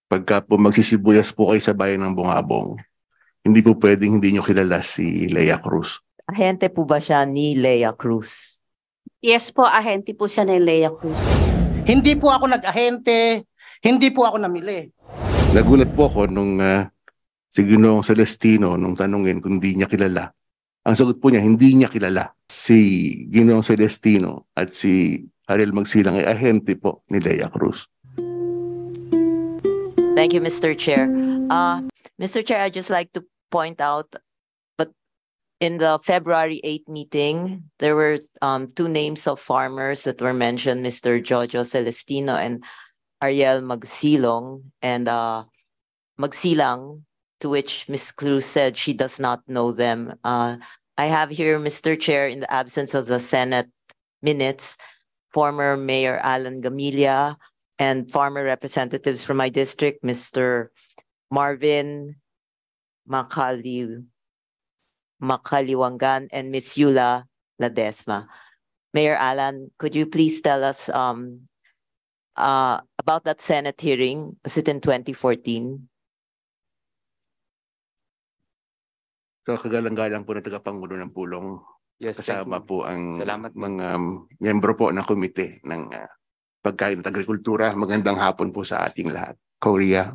pagka po magsisibuyas po kayo sa bayan ng Bungabong, hindi po pwedeng hindi nyo kilala si Lea Cruz. Ahente po ba siya ni Lea Cruz? Yes po, ahente po siya ni Lea Cruz. Hindi po ako nag-ahente, hindi po ako namili. Nagulat po ako nung si Ginoong Celestino nung tanungin kung hindi niya kilala. Ang sagot po niya, hindi niya kilala. Si Ginoong Celestino at si Ariel Magsilang ay ahente po ni Lea Cruz. Thank you, Mr. Chair. Mr. Chair, I'd just like to point out, but in the February 8 meeting, there were two names of farmers that were mentioned, Mr. Jojo Celestino and Ariel Magsilong, and Magsilang, to which Ms. Cruz said she does not know them. I have here, Mr. Chair, in the absence of the Senate minutes, former Mayor Alan Gamilla and farmer representatives from my district, Mr. Marvin Makaliwangan and Ms. Yula Ladesma. Mayor Alan, could you please tell us about that Senate hearing? Was it in 2014? So kagalang-galang po na tagapangulo ng pulong. Yes, Kasama po ang Salamat. mga miyembro po ng komite ng pagkain at agrikultura. Magandang hapon po sa ating lahat. Korea.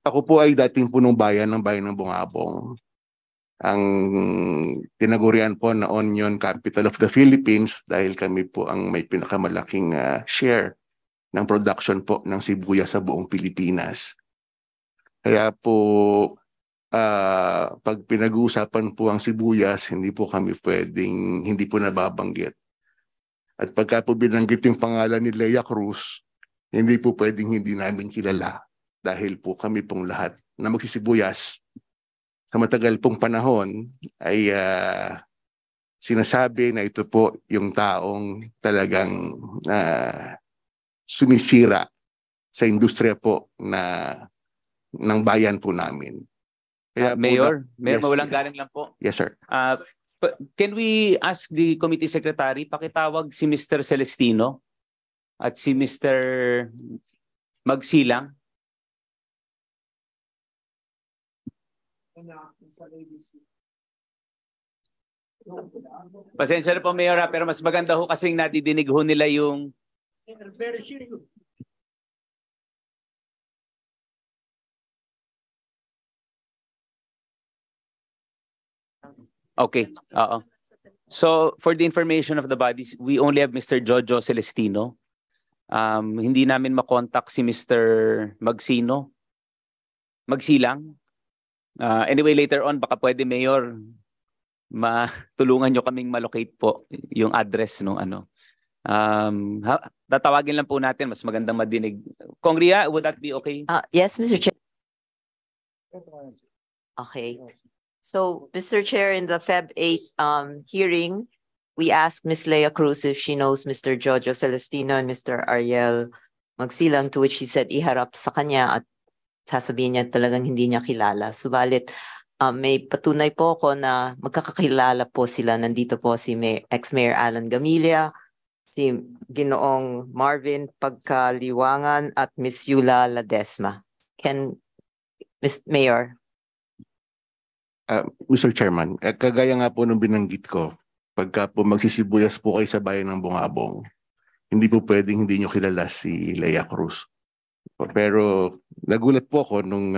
Ako po ay dating punong bayan ng Bungabong. Ang tinagurian po na onion capital of the Philippines dahil kami po ang may pinakamalaking share ng production po ng sibuyas sa buong Pilipinas. Kaya po pag pinag-uusapan po ang sibuyas, hindi po kami pwedeng, hindi po nababanggit. At pagka po binanggit yung pangalan ni Lea Cruz, hindi po pwedeng hindi namin kilala dahil po kami pong lahat na magsisibuyas sa matagal pong panahon ay sinasabi na ito po yung taong talagang sumisira sa industriya po ng bayan po namin. Kaya Mayor, yes, mawalang galang lang po. Yes, sir. Can we ask the committee secretary, pakitawag si Mr. Celestino at si Mr. Magsilang? Pasensya na po, Mayor, pero mas maganda ho kasing nadidinig ho nila yung... Okay, so for the information of the bodies, we only have Mr. Jojo Celestino. Hindi namin makontak si Mr. Magsilang. Anyway, later on, baka pwede, Mayor, matulungan nyo kaming malocate po yung address nung ano. Tatawagin lang po natin, mas magandang madinig. Congria, would that be okay? Yes, Mr. Chair. Okay. So, Mr. Chair, in the Feb 8 hearing, we asked Ms. Lea Cruz if she knows Mr. Jojo Celestino and Mr. Ariel Magsilang, to which she said iharap sa kanya at sasabihin niya talagang hindi niya kilala. Subalit, may patunay po ko na magkakakilala po sila. Nandito po si ex-Mayor Alan Gamilla, si Ginoong Marvin Pagkaliwangan at Ms. Yula Ladesma. Ms. Mayor? Mr. Chairman, kagaya nga po nung binanggit ko, pagka po magsisibuyas po kayo sa bayan ng Bungabong, hindi po pwedeng hindi nyo kilala si Lea Cruz. Pero nagulat po ako nung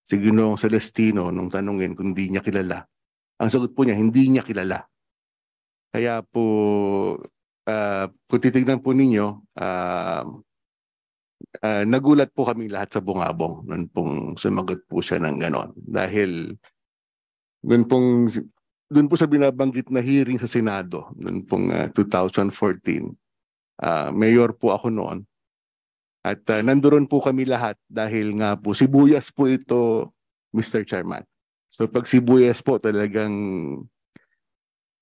si Ginoong Celestino nung tanungin kung hindi niya kilala. Ang sagot po niya, hindi niya kilala. Kaya po, kung titignan po ninyo, nagulat po kami lahat sa Bungabong nung pong sumagot po siya ng ganon. Dahil doon po sa binabanggit na hearing sa Senado, noon pong 2014, mayor po ako noon. At nandoon po kami lahat dahil nga po sibuyas po ito, Mr. Chairman. So pag sibuyas po talagang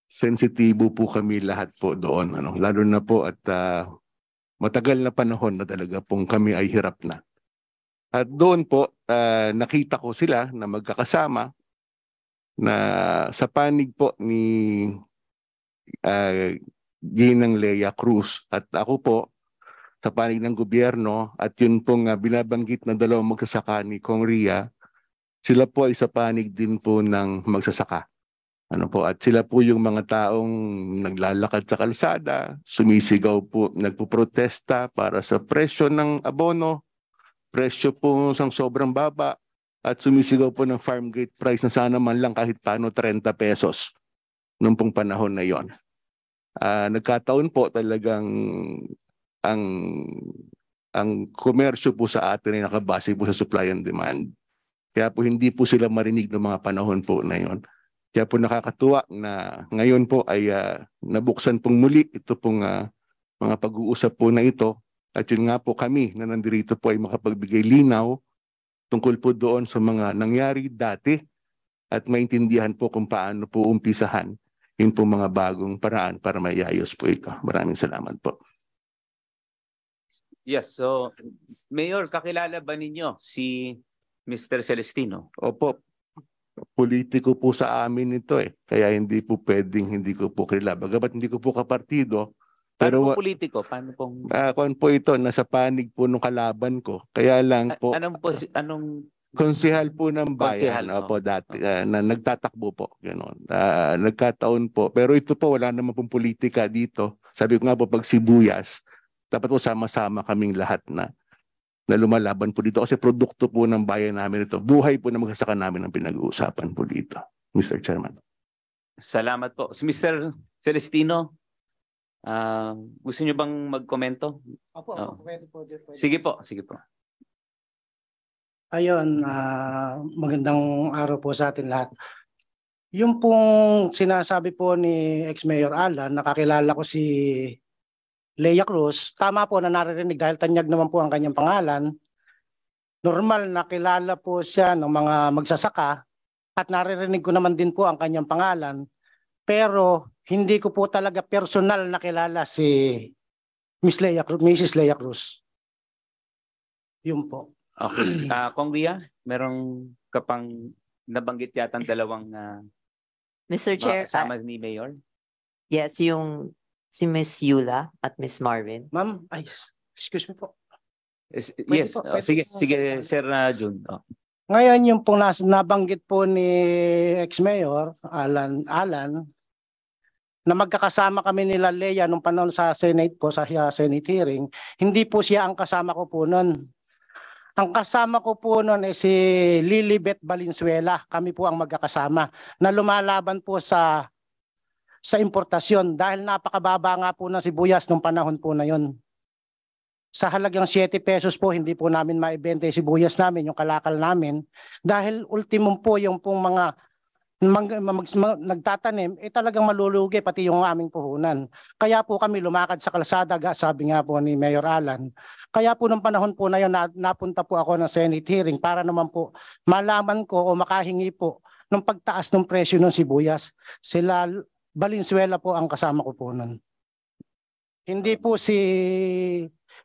sensitibo po kami lahat po doon. Lalo na po at matagal na panahon na talaga pong kami ay hirap na. At doon po nakita ko sila na magkakasama na sa panig po ni Ginang Lea Cruz at ako po sa panig ng gobyerno at yun pong binabanggit na dalawang magsasaka ni Kong Ria, sila po ay sa panig din po ng magsasaka. Ano po, at sila po yung mga taong naglalakad sa kalsada, sumisigaw po, nagpuprotesta para sa presyo ng abono, presyo po ng sobrang baba, at sumisigaw po ng farm gate price na sana man lang kahit paano 30 pesos nung pong panahon na yon. Nagkataon po talagang ang komersyo po sa atin ay nakabase po sa supply and demand. Kaya po hindi po sila marinig ng mga panahon po na yon. Kaya po nakakatuwa na ngayon po ay nabuksan pong muli ito pong mga pag-uusap po na ito. At yun nga po kami na nandirito po ay makapagbigay linaw tungkol po doon sa mga nangyari dati at maintindihan po kung paano po umpisahan yun po mga bagong paraan para maiayos po ito. Maraming salamat po. Yes, so Mayor, kakilala ba ninyo si Mr. Celestino? Opo, politiko po sa amin ito eh. Kaya hindi po pwedeng hindi ko po kilala. Bagamat hindi ko po kapartido, pero Paano po politiko? Paano pong... kung po ito, nasa panig po nung kalaban ko. Kaya lang po, Anong konsehal po ng bayan. Konsehal, Opo, dati, na nagtatakbo po. Ganon. Nagkataon po. Pero ito po, wala naman pong politika dito. Sabi ko nga po, pag sibuyas, dapat po sama-sama kaming lahat na lumalaban po dito. Kasi produkto po ng bayan namin ito. Buhay po na magsasaka namin ang pinag-uusapan po dito. Mr. Chairman. Salamat po. Si Mr. Celestino, gusto niyo bang magkomento? Opo, Oh. pwede po. Sige po, sige po. Ayun, magandang araw po sa atin lahat. Yung pong sinasabi po ni ex-Mayor Alan, nakakilala ko si Lea Cruz, tama po na naririnig dahil tanyag naman po ang kanyang pangalan. Normal na kilala po siya ng mga magsasaka at naririnig ko naman din po ang kanyang pangalan. Pero hindi ko po talaga personal na kilala si Mrs. Lea Cruz. Yun po. Okay. Kong Ria, merong kapang nabanggit yata ang dalawang Mr. Chair, kasama ni Mayor? yes, yung si Miss Yula at Miss Marvin. Ma'am, ay, excuse me po. Yes, pwede sige, po, sige, Sir. Sir Jun. Oh. Ngayon yung pong nabanggit po ni ex-mayor Alan na magkakasama kami nila Lea nung panahon sa Senate po, sa Senate hearing, hindi po siya ang kasama ko po noon. Ang kasama ko po noon ay si Lilibet Valenzuela. Kami po ang magkakasama na lumalaban po sa importasyon dahil napakababa nga po ng sibuyas nung panahon po na yon. Sa halagang 7 pesos po, hindi po namin maibenta yung sibuyas namin, yung kalakal namin. Dahil ultimum po yung pong mga nagtatanim, talagang malulugi pati yung aming puhunan. Kaya po kami lumakad sa kalsada, sabi nga po ni Mayor Alan. Kaya po nung panahon po na yun, napunta po ako ng Senate hearing para naman po malaman ko o makahingi po ng pagtaas ng presyo ng sibuyas. Sila Valenzuela po ang kasama ko po nun. Hindi po si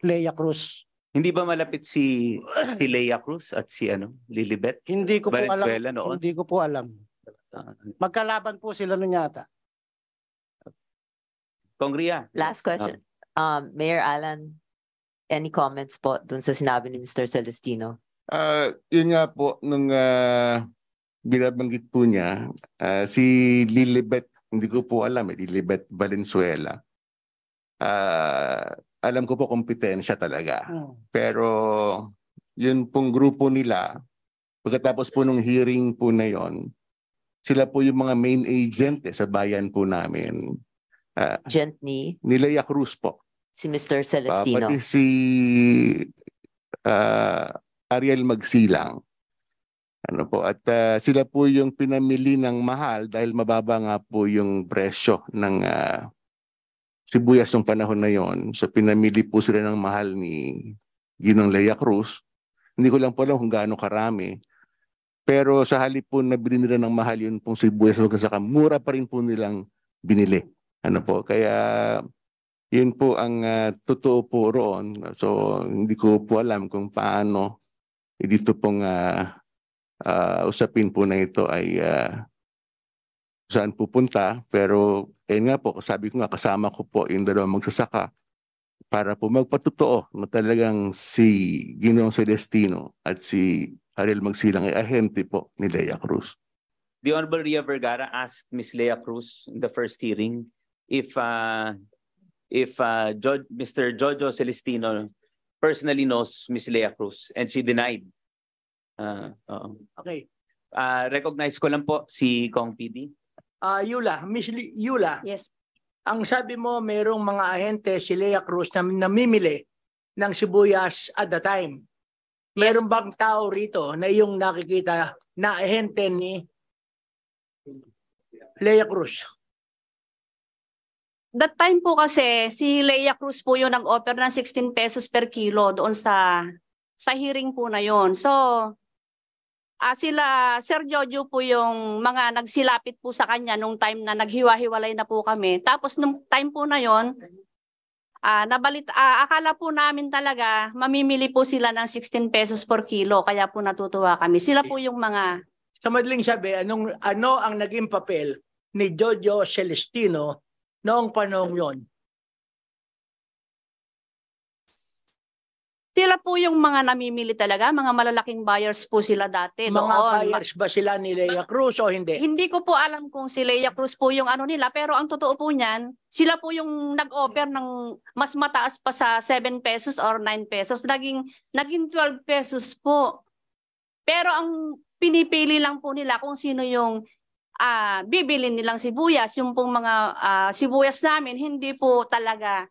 Lea Cruz. Hindi ba malapit si Lea Cruz at si Lilibet? Hindi ko po Valenzuela alam. noon? Hindi ko po alam. Magkalaban po sila nun yata. Kong Ria. Last question. Mayor Alan, any comments po dun sa sinabi ni Mr. Celestino? Yun nga po, nung binabanggit po niya, si Lilibet, hindi ko po alam, Lilibet Valenzuela. Alam ko po kompetensya talaga. Pero yun pong grupo nila, pagkatapos po nung hearing po na yon, sila po yung mga main agent sa bayan po namin. Gently, Ni Lea Cruz po. si Mr. Celestino. Pati si Ariel Magsilang. At sila po yung pinamili ng mahal dahil mababa nga po yung presyo ng sibuyas ng panahon na yon. So pinamili po sila ng mahal ni Ginong Lea Cruz. Hindi ko lang po alam kung gaano karami. Pero sa halip po na binili nila ng mahal yun pong sibuyas, saka mura pa rin po nilang binili. Kaya yun po ang totoo po roon. So hindi ko po alam kung paano dito pong usapin po na ito ay saan pupunta. Pero nga po, sabi ko nga, kasama ko po yung dalawang magsasaka para po magpatotoo na talagang si Ginoong Celestino at si Ariel Magsilang ay ahente po ni Lea Cruz. The Honorable Ria Vergara asked Ms. Lea Cruz in the first hearing if Mr. Jojo Celestino personally knows Ms. Lea Cruz, and she denied. Okay. Recognize ko lang po si Kong PD. Yula, Miss Yula, Yes. ang sabi mo mayroong mga ahente si Lea Cruz na namimili ng sibuyas at the time. Meron bang tao rito na iyong nakikita na ahente ni Lea Cruz? That time po kasi si Lea Cruz po yung nag-offer ng 16 pesos per kilo doon sa hearing po na yon. So sila Sir Jojo po yung mga nagsilapit po sa kanya nung time na naghiwa-hiwalay na po kami. Tapos nung time po na yon, akala po namin talaga mamimili po sila ng 16 pesos per kilo, kaya po natutuwa kami. Sila po yung mga... Sa madaling sabi, ano ang naging papel ni Jojo Celestino noong panahon yon? Sila po yung mga namimili talaga, mga malalaking buyers po sila dati. Mga doon. buyers ba sila ni Lea Cruz o hindi? Hindi ko po alam kung si Lea Cruz po yung ano nila, pero ang totoo po niyan, sila po yung nag-offer ng mas mataas pa sa 7 pesos or 9 pesos. Naging 12 pesos po. Pero ang pinipili lang po nila kung sino yung bibili nilang sibuyas. Yung pong mga sibuyas namin, hindi po talaga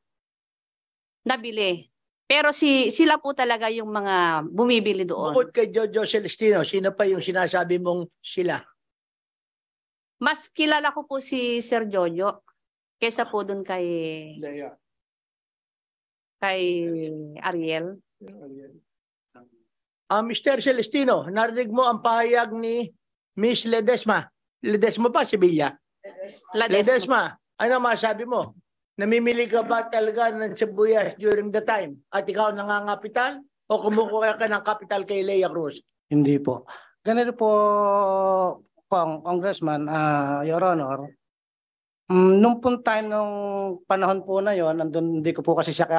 nabili. Pero sila po talaga yung mga bumibili doon. Bukod kay Jojo Celestino, sino pa yung sinasabi mong sila? Mas kilala ko po si Sir Jojo kaysa po doon kay Ariel. Mr. Celestino, narinig mo ang pahayag ni Miss Ledesma. Ledesma ba, Sevilla? Ledesma, ano masabi mo? Namimili ka ba talaga ng sibuyas during the time? At ikaw nangangapital? O kumukuha ka ng kapital kay Lea Cruz? Hindi po. Ganito po, Congressman, Your Honor, nung time nung panahon po na yon, hindi ko po kasi siya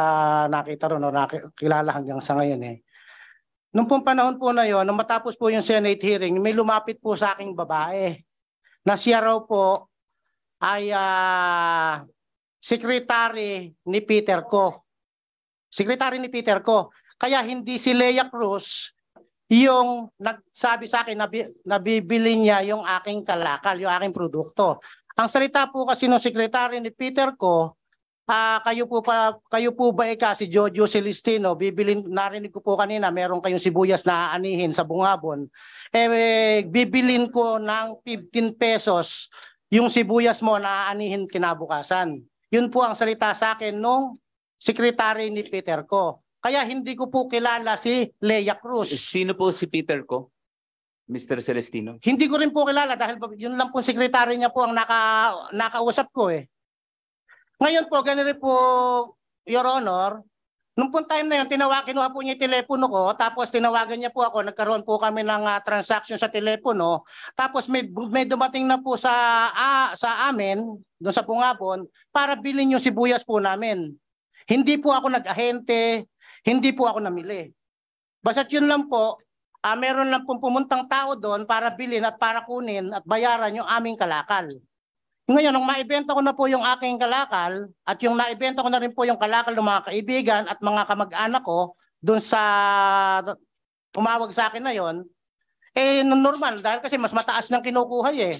nakita ron o nakilala hanggang sa ngayon eh. Nung panahon po na yon, nung matapos po yung Senate hearing, may lumapit po sa aking babae na siya raw po ay secretary ni Peter Ko. Secretary ni Peter Ko. Kaya hindi si Lea Cruz yung nagsabi sa akin na bibili niya yung aking kalakal, yung aking produkto. Ang salita po kasi ng secretary ni Peter Ko, kayo po ba si Jojo Celestino, narinig ko po kanina, meron kayong sibuyas na aanihin sa Bungabon. Bibilin ko ng 15 pesos yung sibuyas mo na aanihin kinabukasan. Yun po ang salita sa akin nung secretary ni Peter Ko. Kaya hindi ko po kilala si Lea Cruz. Sino po si Peter Ko? Mr. Celestino? Hindi ko rin po kilala dahil yun lang po secretary niya po ang nakausap ko eh. Ngayon po, ganito po, Your Honor, nung time na yun, kinuha po niya yung telepono ko, tapos tinawagan niya po ako, nagkaroon po kami ng transaction sa telepono, tapos may dumating na po sa amin, doon sa Bungabon, para bilhin yung sibuyas po namin. Hindi po ako nag-ahente, hindi po ako namili. Basta't yun lang po, meron lang pong pumuntang tao doon para bilhin at para kunin at bayaran yung aming kalakal. Ngayon, nung maibenta ko na po yung aking kalakal at yung naibenta ko na rin po yung kalakal ng mga kaibigan at mga kamag-anak ko doon sa tumawag sa akin na yon, normal dahil kasi mas mataas ng kinukuha eh.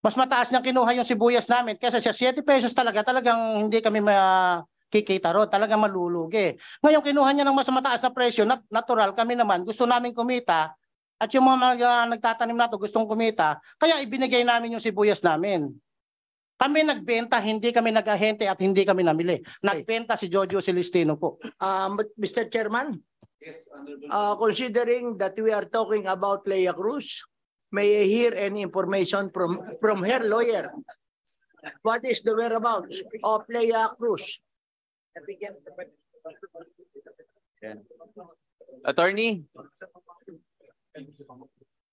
Mas mataas ng kinuha yung sibuyas namin kasi sa 7 pesos talagang hindi kami makikita ro, talagang malulugi. Ngayon, kinuha niya ng mas mataas na presyo, natural kami naman, gusto namin kumita at yung mga nagtatanim nato gustong kumita, kaya ibinigay namin yung sibuyas namin. Kami nagbenta, hindi kami nag-ahente at hindi kami namili. Nagbenta si Jojo Celestino po. Mr. Chairman, considering that we are talking about Lea Cruz, may I hear any information from her lawyer? What is the whereabouts of Lea Cruz? Attorney?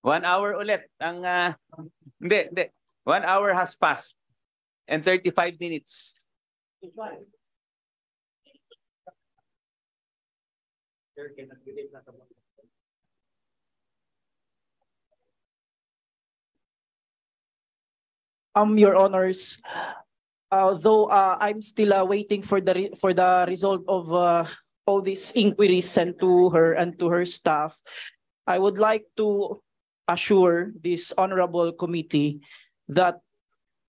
1 hour ulit. Hindi. 1 hour has passed and 35 minutes. Your Honors, though I'm still waiting for the result of all these inquiries sent to her and to her staff, I would like to assure this honorable committee that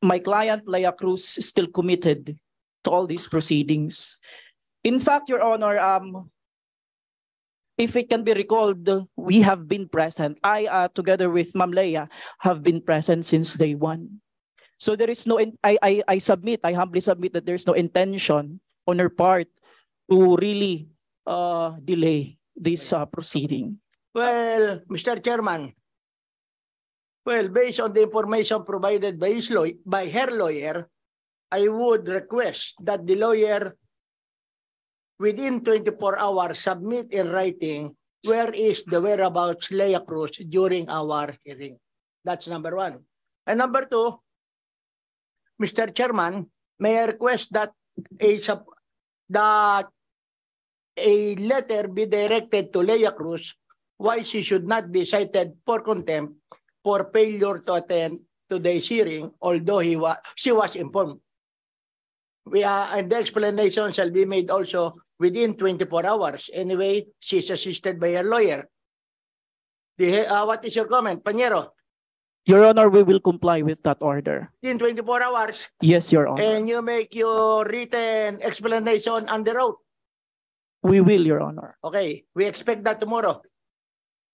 my client Leia Cruz is still committed to all these proceedings. In fact, Your Honor, if it can be recalled, we have been present. I, together with Ma'am Leia, have been present since day one. So there is no, I humbly submit that there's no intention on her part to really delay this proceeding. Well, Mr. Chairman, well, based on the information provided by her lawyer, I would request that the lawyer within 24 hours submit in writing where is the whereabouts Leia Cruz during our hearing. That's number one. And number two, Mr. Chairman, may I request that a letter be directed to Leia Cruz why she should not be cited for contempt for failure to attend today's hearing, although she was informed. And the explanation shall be made also within 24 hours. Anyway, she's assisted by her lawyer. What is your comment, Pañero? Your Honor, we will comply with that order. In 24 hours? Yes, Your Honor. And you make your written explanation on the road? We will, Your Honor. Okay, we expect that tomorrow.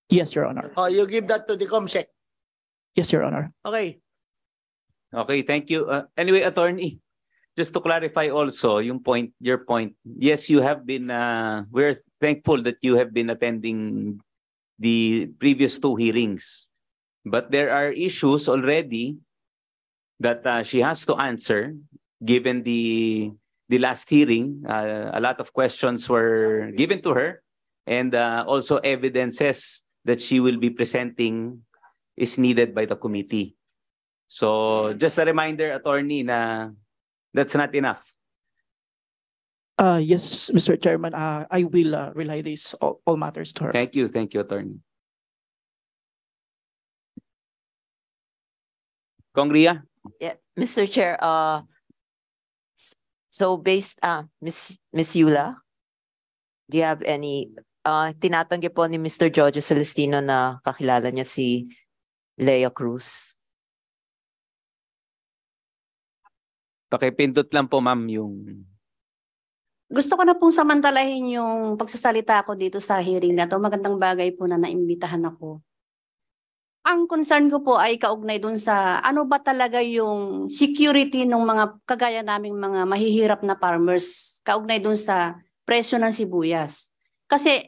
Yes, Your Honor. Oh, you give that to the COMSEC? Yes, Your Honor. Okay. Okay, thank you. Anyway, attorney, just to clarify also your point. Yes, you have been, we're thankful that you have been attending the previous two hearings. But there are issues already that she has to answer given the last hearing. A lot of questions were given to her and also evidences that she will be presenting is needed by the committee. So just a reminder, attorney, na that's not enough. Yes, Mr. Chairman, I will relay this all matters to her. Thank you, attorney. Congria? Yes, Mr. Chair, so based, Miss Yula, do you have any, tinatanggi po ni Mr. Jojo Celestino na kakilala niya si Leia Cruz? Pakipindot lang po, ma'am, yung... Gusto ko na pong samantalahin yung pagsasalita ko dito sa hearing na to. Magandang bagay po na naimbitahan ako. Ang concern ko po ay kaugnay dun sa ano ba talaga yung security ng mga kagaya naming mga mahihirap na farmers kaugnay dun sa presyo ng sibuyas. Kasi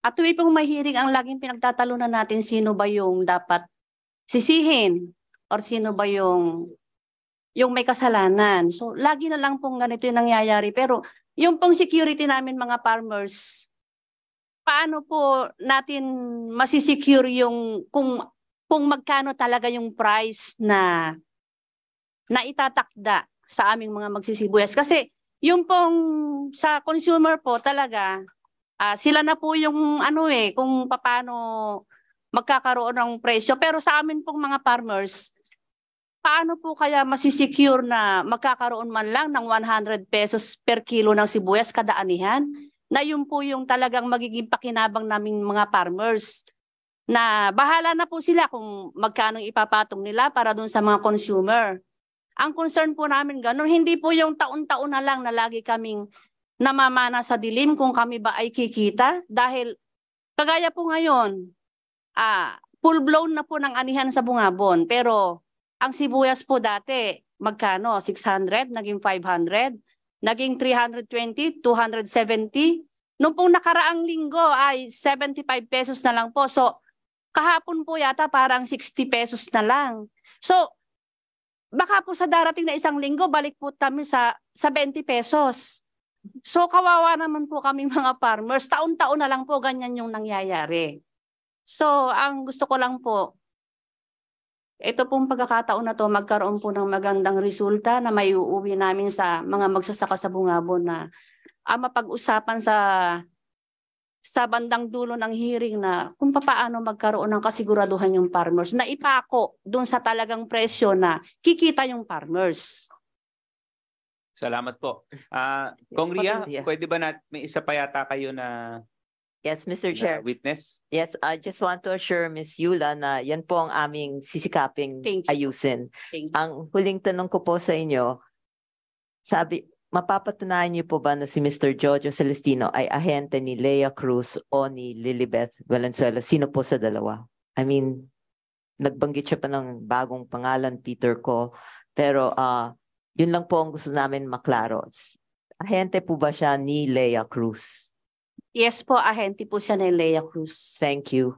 at tuwing pong may hearing ang laging pinagtatalunan natin sino ba yung dapat sisihin or sino ba yung may kasalanan. So lagi na lang pong ganito yung nangyayari. Pero yung pong security namin mga farmers, paano po natin masisecure yung kung magkano talaga yung price na itatakda sa aming mga magsisibuyas? Kasi yung pong sa consumer po talaga, sila na po yung kung paano magkakaroon ng presyo. Pero sa amin pong mga farmers, paano po kaya masisecure na magkakaroon man lang ng 100 pesos per kilo ng sibuyas kada anihan? Na yun po yung talagang magiging pakinabang naming mga farmers. Na bahala na po sila kung magkano ipapatong nila para dun sa mga consumer. Ang concern po namin ganun, hindi po yung taon-taon na lang na lagi kaming namamana sa dilim kung kami ba ay kikita. Dahil kagaya po ngayon, full blown na po ng anihan sa Bungabon. Pero ang sibuyas po dati, magkano? 600, naging 500, naging 320, 270. Noong pong nakaraang linggo ay 75 pesos na lang po. So, kahapon po yata parang 60 pesos na lang. So, baka po sa darating na isang linggo, balik po kami sa 20 pesos. So, kawawa naman po kami mga farmers. Taon-taon na lang po ganyan yung nangyayari. So, ang gusto ko lang po, ito pong pagkakataon na to, magkaroon po ng magandang resulta na may uuwi namin sa mga magsasaka sa Bungabon na mapag-usapan sa sa bandang dulo ng hearing na kung paano magkaroon ng kasiguraduhan yung farmers na ipako dun sa talagang presyo na kikita yung farmers. Salamat po. Yes, Kong Ria, Pag-Ria. pwede ba may isa pa yata kayo na Yes, Mr. Chair. witness? Yes, I just want to assure Ms. Yula na yan po ang aming sisikaping Thank you. ayusin. Thank you. Ang huling tanong ko po sa inyo, mapapatunayan niyo po ba na si Mr. Jojo Celestino ay ahente ni Lea Cruz o ni Lilibeth Valenzuela? Sino po sa dalawa? I mean, nagbanggit siya pa ng bagong pangalan, Peter Ko. Pero yun lang po ang gusto namin maklaro. Ahente po ba siya ni Lea Cruz? Yes po, ahente po siya ni Lea Cruz. Thank you.